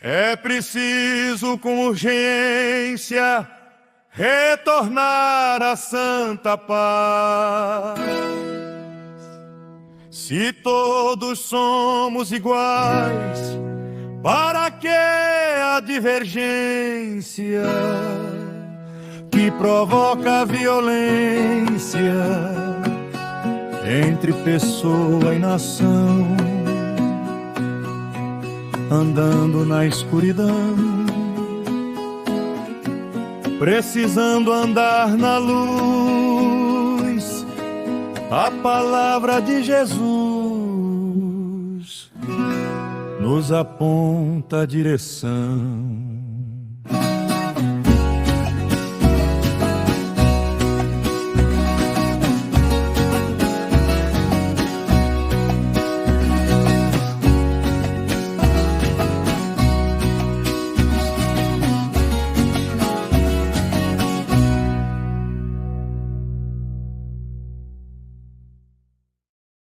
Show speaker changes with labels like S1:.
S1: É preciso com urgência retornar à santa paz. Se todos somos iguais, para que a divergência que provoca a violência entre pessoa e nação, andando na escuridão, precisando andar na luz? A palavra de Jesus nos aponta a direção.